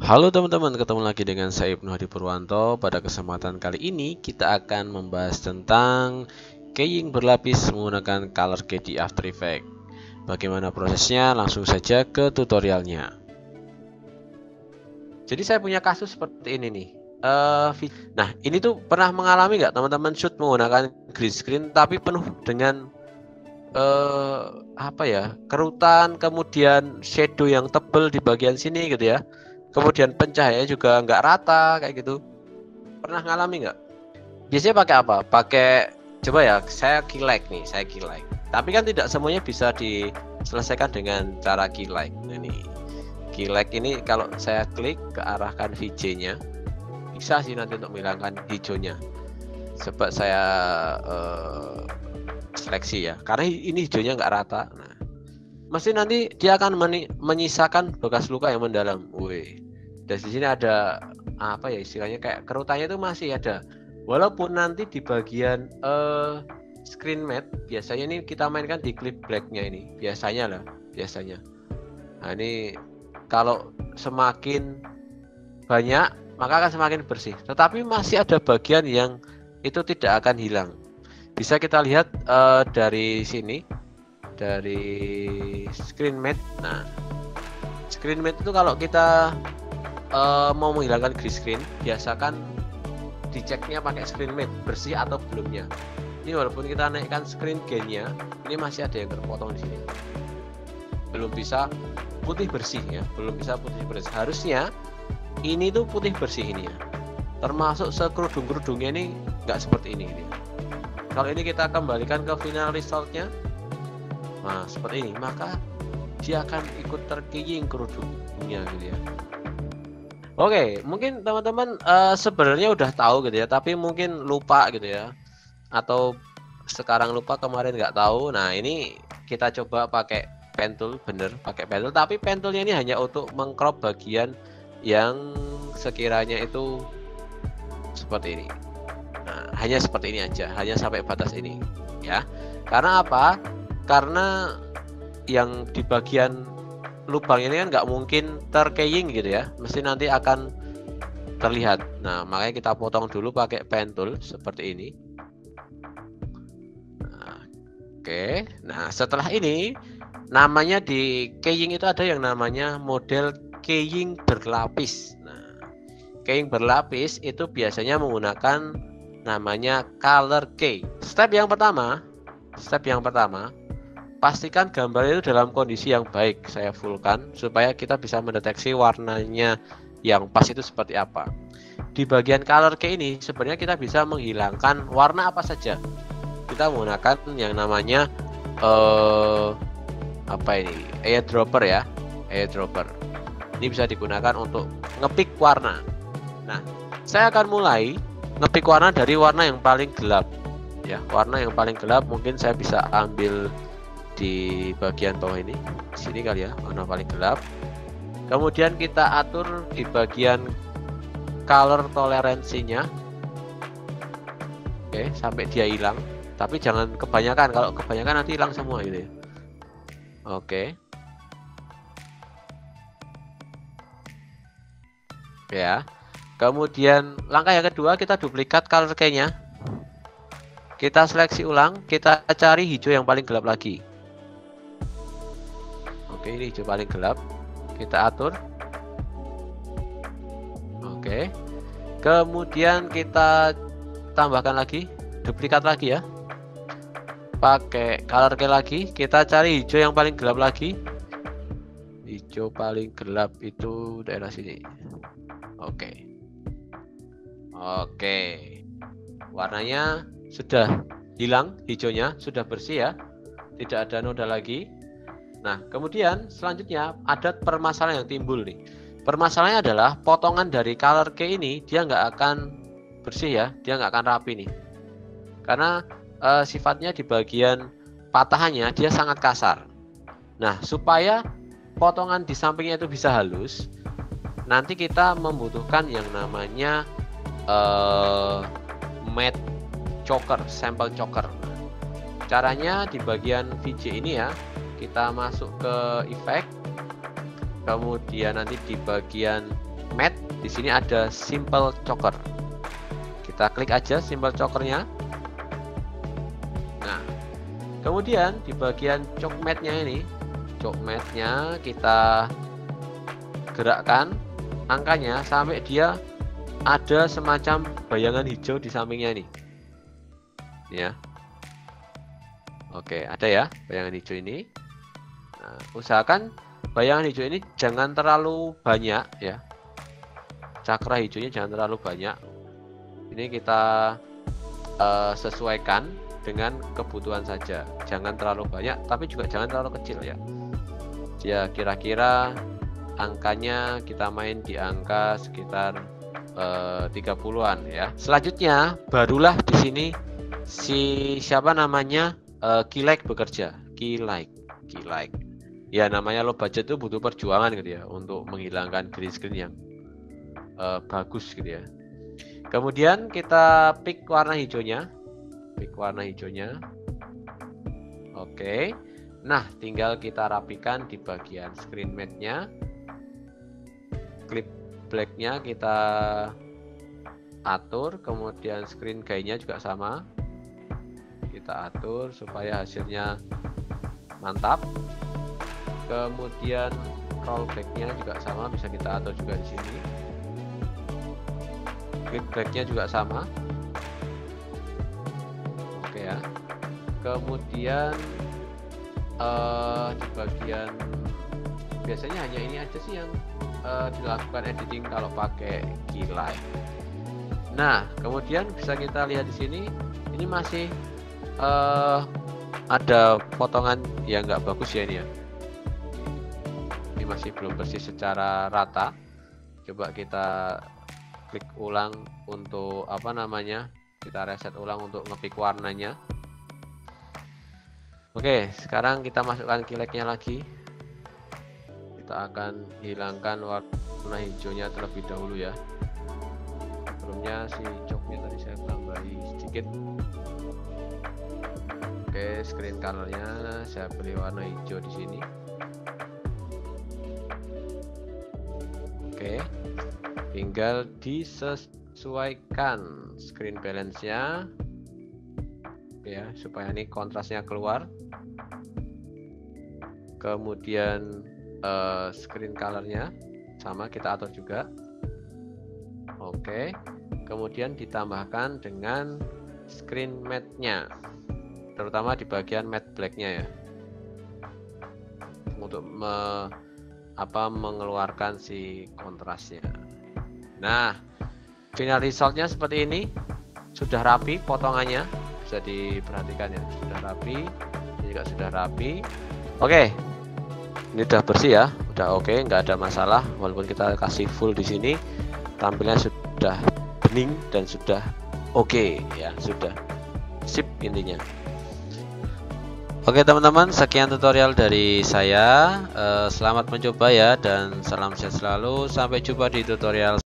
Halo teman-teman, ketemu lagi dengan saya Ibnu Hadi Purwanto. Pada kesempatan kali ini kita akan membahas tentang keying berlapis menggunakan color key di After Effects. Bagaimana prosesnya? Langsung saja ke tutorialnya. Jadi saya punya kasus seperti ini nih. Nah, ini tuh pernah mengalami nggak teman-teman shoot menggunakan green screen tapi penuh dengan kerutan, kemudian shadow yang tebel di bagian sini gitu ya. Kemudian pencahayaan juga nggak rata kayak gitu. Pernah ngalami nggak? Biasanya pakai apa? Coba ya, saya key light nih, saya key light. Tapi kan tidak semuanya bisa diselesaikan dengan cara key light. Nah, ini key light ini kalau saya klik ke arahkan VJ-nya, bisa sih nanti untuk menghilangkan hijaunya. Coba saya seleksi ya, karena ini hijaunya nggak rata. Nah, mesti nanti dia akan menyisakan bekas luka yang mendalam. Wih, dan di sini ada istilahnya kayak kerutannya itu masih ada. Walaupun nanti di bagian screen matte biasanya ini kita mainkan di clip black-nya ini. Biasanya. Nah, ini kalau semakin banyak maka akan semakin bersih. Tetapi masih ada bagian yang itu tidak akan hilang. Bisa kita lihat dari sini. Dari screen matte. Nah, screen matte itu kalau kita mau menghilangkan green screen, biasakan diceknya pakai screen matte bersih atau belumnya. Ini walaupun kita naikkan screen gain-nya, ini masih ada yang terpotong di sini. Belum bisa putih bersih ya, Harusnya ini tuh putih bersih ini ya. Termasuk sekerudung-kerudungnya ini nggak seperti ini. Kalau ini kita kembalikan ke final result-nya. Nah, seperti ini, maka dia akan ikut terkeying kerudungnya gitu ya. Oke, mungkin teman-teman sebenarnya udah tahu gitu ya, tapi mungkin lupa gitu ya, atau sekarang lupa, kemarin nggak tahu. Nah, ini kita coba pakai pen tool, pakai pen tool, tapi pen toolnya ini hanya untuk mengcrop bagian yang sekiranya itu seperti ini. Nah, hanya seperti ini aja, hanya sampai batas ini ya. Karena apa? Karena yang di bagian lubang ini kan nggak mungkin terkeying gitu ya, mesti nanti akan terlihat. Nah, makanya kita potong dulu pakai pen tool seperti ini. Nah, oke. Nah, setelah ini namanya di keying itu ada yang namanya model keying berlapis. Nah, keying berlapis itu biasanya menggunakan namanya color key. Step yang pertama, pastikan gambar itu dalam kondisi yang baik. Saya fullkan supaya kita bisa mendeteksi warnanya yang pas itu seperti apa. Di bagian color key ini sebenarnya kita bisa menghilangkan warna apa saja. Kita menggunakan yang namanya airdropper ya. Airdropper. Ini bisa digunakan untuk ngepick warna. Nah, saya akan mulai ngepick warna dari warna yang paling gelap. Ya, warna yang paling gelap mungkin saya bisa ambil di bagian bawah ini, sini kali ya, warna paling gelap. Kemudian kita atur di bagian color toleransinya, oke, sampai dia hilang. Tapi jangan kebanyakan, kalau kebanyakan nanti hilang semua gitu ya. Oke. Ya. Kemudian langkah yang kedua, kita duplikat color key-nya. Kita seleksi ulang, kita cari hijau yang paling gelap lagi. Oke, ini hijau paling gelap. Kita atur. Oke. Kemudian kita tambahkan lagi, duplikat lagi ya. Pakai color key lagi, kita cari hijau yang paling gelap lagi. Hijau paling gelap itu daerah sini. Oke. Warnanya sudah hilang, hijaunya sudah bersih ya. Tidak ada noda lagi. Nah, kemudian selanjutnya ada permasalahan yang timbul nih. Permasalahannya adalah potongan dari color key ini dia nggak akan bersih ya, dia nggak akan rapi nih. Karena sifatnya di bagian patahannya dia sangat kasar. Nah, supaya potongan di sampingnya itu bisa halus, nanti kita membutuhkan yang namanya matte choker, sample choker. Caranya di bagian VJ ini ya, kita masuk ke effect, kemudian nanti di bagian matte, di sini ada simple choker. Kita klik aja simple chokernya. Nah, kemudian di bagian choke matte-nya ini, choke matte-nya kita gerakkan angkanya sampai dia ada semacam bayangan hijau di sampingnya nih. Ya. Oke, ada ya bayangan hijau ini. Nah, usahakan bayangan hijau ini jangan terlalu banyak ya. Cakra hijaunya jangan terlalu banyak. Ini kita sesuaikan dengan kebutuhan saja. Jangan terlalu banyak, tapi juga jangan terlalu kecil ya. Ya kira-kira angkanya kita main di angka sekitar 30-an ya. Selanjutnya barulah di sini si siapa namanya Keylight bekerja. Keylight. Ya namanya low budget itu butuh perjuangan gitu ya untuk menghilangkan green screen yang bagus gitu ya. Kemudian kita pick warna hijaunya. Oke. Nah, tinggal kita rapikan di bagian screen matte-nya. Clip black-nya kita atur, kemudian screen guide-nya juga sama. Kita atur supaya hasilnya mantap. Kemudian rollback-nya juga sama, bisa kita atur juga di sini. Clip black-nya juga sama. Oke ya. Kemudian di bagian biasanya hanya ini aja sih yang dilakukan editing kalau pakai Keylight. Nah, kemudian bisa kita lihat di sini, ini masih ada potongan yang nggak bagus ya ini ya. Ini masih belum bersih secara rata. Coba kita klik ulang untuk apa namanya? Kita reset ulang untuk ngepick warnanya. Oke, sekarang kita masukkan Keylight-nya lagi. Kita akan hilangkan warna hijaunya terlebih dahulu ya. Sebelumnya si coknya tadi saya tambahi sedikit. Oke, screen color-nya saya beri warna hijau di sini. Oke, tinggal disesuaikan screen balance-nya ya supaya ini kontrasnya keluar. Kemudian screen color-nya sama kita atur juga. Oke, kemudian ditambahkan dengan screen matte-nya, terutama di bagian matte black-nya ya, untuk mengeluarkan si kontrasnya. Nah, final result-nya seperti ini. Sudah rapi potongannya, bisa diperhatikan ya, sudah rapi. Ini juga sudah rapi. Oke, ini udah bersih ya, udah oke, nggak ada masalah. Walaupun kita kasih full di sini, tampilannya sudah bening dan sudah oke ya, sudah sip intinya. Oke teman-teman, sekian tutorial dari saya. Selamat mencoba ya, dan salam sehat selalu. Sampai jumpa di tutorial